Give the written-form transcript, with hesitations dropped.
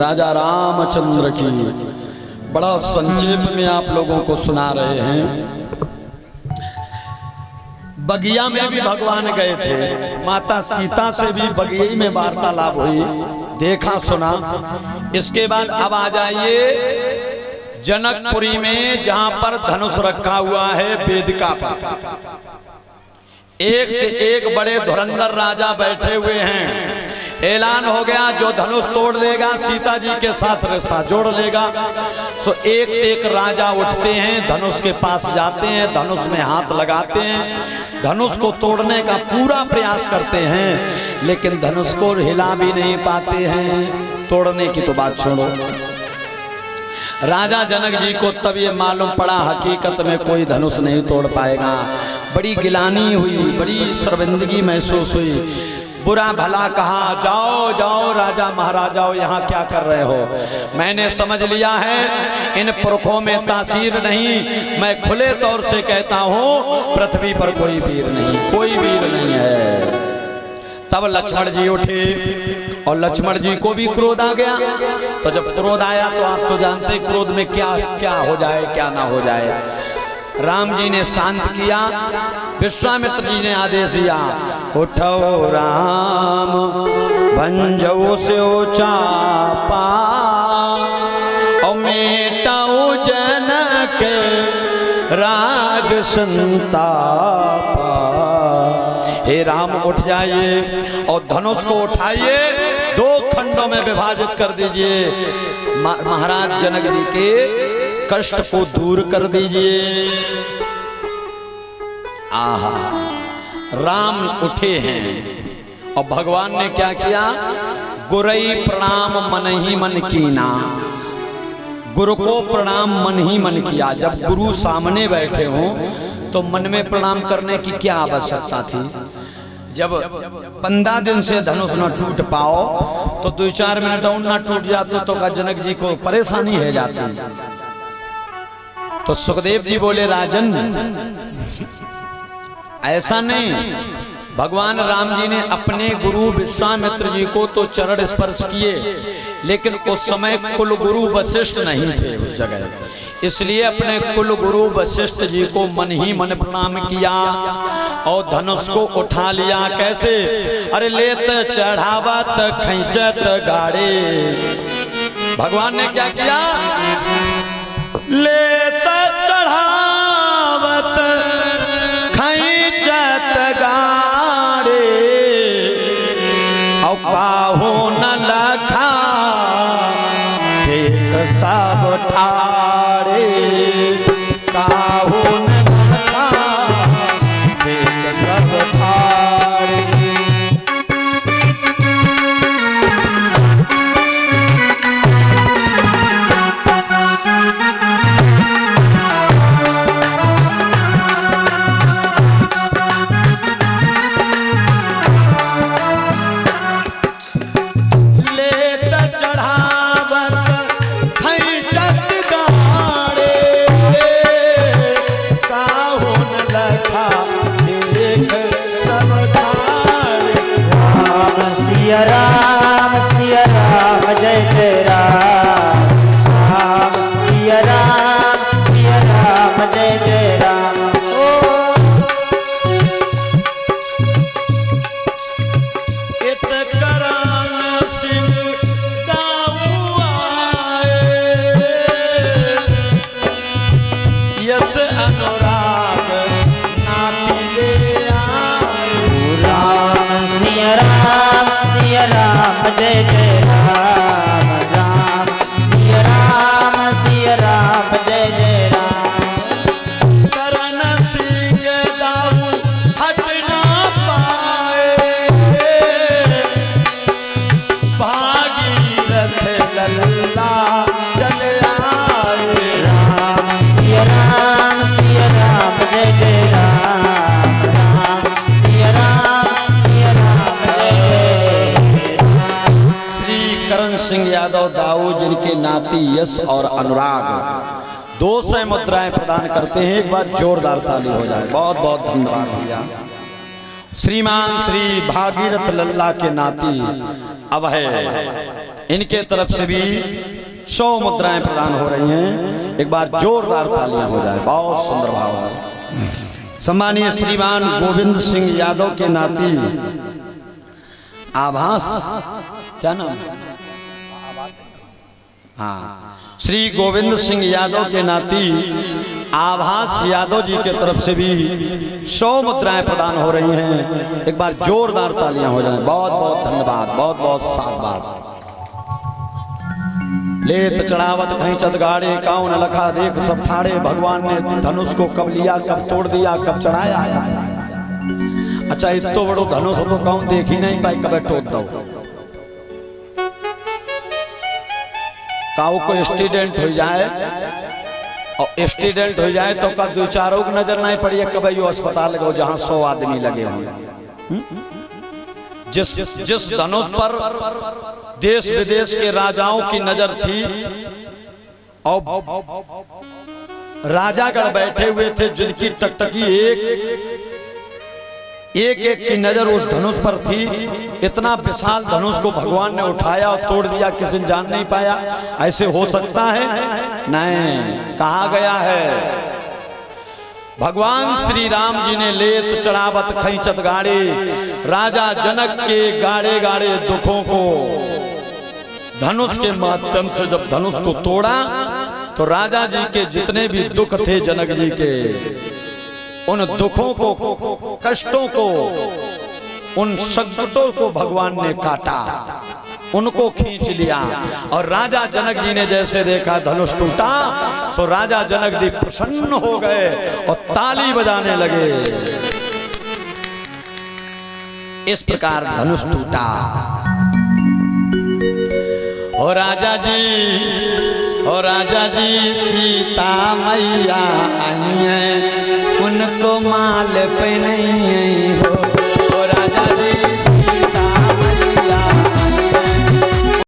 राजा रामचंद्र की बड़ा संक्षेप में आप लोगों को सुना रहे हैं। बगिया में भी भगवान गए थे, माता सीता से भी बगिया में वार्तालाप हुई, देखा सुना। इसके बाद अब आ जाइए जनकपुरी में, जहां पर धनुष रखा हुआ है वेदिका पर। एक से एक बड़े धुरंधर राजा बैठे हुए हैं। ऐलान हो गया जो धनुष तोड़ देगा सीता जी के साथ रिश्ता जोड़ लेगा। सो एक एक राजा उठते हैं, धनुष के पास जाते हैं, धनुष में हाथ लगाते हैं, धनुष को तोड़ने का पूरा प्रयास करते हैं, लेकिन धनुष को हिला भी नहीं पाते हैं। तोड़ने की तो बात छोड़ो। राजा जनक जी को तब ये मालूम पड़ा हकीकत में कोई धनुष नहीं तोड़ पाएगा। बड़ी गिलानी हुई, बड़ी शर्मिंदगी महसूस हुई। बुरा भला कहा, जाओ जाओ राजा महाराजाओं, यहाँ क्या कर रहे हो? मैंने समझ लिया है इन पुरखों में तासीर नहीं। मैं खुले तौर से कहता हूँ पृथ्वी पर कोई वीर नहीं, कोई वीर नहीं है। तब लक्ष्मण जी उठे और लक्ष्मण जी को भी क्रोध आ गया। तो जब क्रोध आया तो आप तो जानते क्रोध में क्या क्या हो जाए क्या ना हो जाए। राम जी ने शांत किया। विश्वामित्र जी ने आदेश दिया, उठो राम भंजो से चापा और मेटाओ जनक राज संतापा। हे राम उठ जाइए और धनुष को उठाइए, दो खंडों में विभाजित कर दीजिए। महाराज जनक जी के कष्ट को दूर कर दीजिए। आहा, राम उठे हैं और भगवान ने क्या किया? गुरई प्रणाम मन ही मन कीना। गुरु को प्रणाम मन ही मन किया। जब गुरु सामने बैठे हों तो मन में प्रणाम करने की क्या आवश्यकता थी? जब 15 दिन से धनुष न टूट पाओ तो 2-4 मिनट और न टूट जाते तो का जनक जी को परेशानी है जाती। तो सुखदेव जी बोले, राजन ऐसा नहीं। भगवान राम जी ने अपने गुरु विश्वामित्र जी को तो चरण स्पर्श किए, लेकिन उस समय कुल गुरु वशिष्ठ नहीं थे उस जगह। इसलिए अपने कुल गुरु वशिष्ठ जी को मन ही मन प्रणाम किया और धनुष को उठा लिया। कैसे? अरे लेत चढ़ावत खींचत गाड़े। भगवान ने क्या किया? लेत चढ़ावत खींचत गाड़े और काहो न लखा देख सब ठाड़े। काहो न लखा देख सब ठाड़े। राम सिया राम जय जय राम। राम सिया राम जय जय राम। इत करान सिंह दाऊ आए, यस अनुराग नाती ले आए। राम सिया राम जय जय राम। राम सिया राम जय जय राम। करण सिंह दाऊ हट ना पाए, भागीरथ लल्ला चल आए। राम सिया राम जय जय राम। राम सिया राम जय जय। करण सिंह यादव दाऊ जिनके नाती यश और अनुराग 200 मुद्राएं प्रदान करते हैं। एक बार जोरदार ताली हो जाए। बहुत बहुत धन्यवाद भैया। श्रीमान श्री भागीरथ लल्ला के नाती अब है इनके तरफ से भी 100 मुद्राएं प्रदान हो रही हैं। एक बार जोरदार तालियां हो जाए। बहुत सुंदर भाव है। सम्मानीय श्रीमान गोविंद सिंह यादव के नाती आभास, क्या नाम? हाँ, श्री गोविंद सिंह यादव के नाती आभास यादव जी के तरफ से भी 100 मुद्राएं प्रदान हो रही हैं। एक बार जोरदार तालियां हो जाएं। बहुत बहुत धन्यवाद, बहुत बहुत साधुवाद। लेत चढ़ावत खींचत गाड़े काउन लखा देख सब ठाड़े। भगवान ने धनुष को कब लिया, कब तोड़ दिया, कब चढ़ाया। अच्छा, इतो बड़ो धनुष हो तो कौन देख ही नहीं पाई, कब टोट दो। काऊ को एक्सीडेंट हो जाए और एक्सीडेंट हो जाए तो का दो चारों को नजर नहीं पड़ी, कब यो अस्पताल गो जहां 100 आदमी लगे हों। जिस धनुष पर देश विदेश के राजाओं की नजर थी और राजागण बैठे हुए थे, जिनकी टकटकी एक की नजर उस धनुष पर थी। इतना विशाल धनुष को भगवान ने उठाया और तोड़ दिया, किसी ने जान नहीं पाया। ऐसे हो सकता है? नहीं। कहा गया है भगवान श्री राम जी ने लेत चढ़ावत खींचत गाड़े, राजा जनक के गाड़े गाड़े दुखों को धनुष के माध्यम से जब धनुष को तोड़ा तो राजा जी के जितने भी दुख थे जनक जी के, उन दुखों को, कष्टों को, उन संकटों को भगवान ने काटा, उनको खींच लिया। और राजा जनक जी ने जैसे देखा धनुष टूटा, सो राजा जनक जी प्रसन्न हो गए और ताली बजाने लगे। इस प्रकार धनुष टूटा। और राजा जी सीता मैया आई हैं, उनको माल पहनाई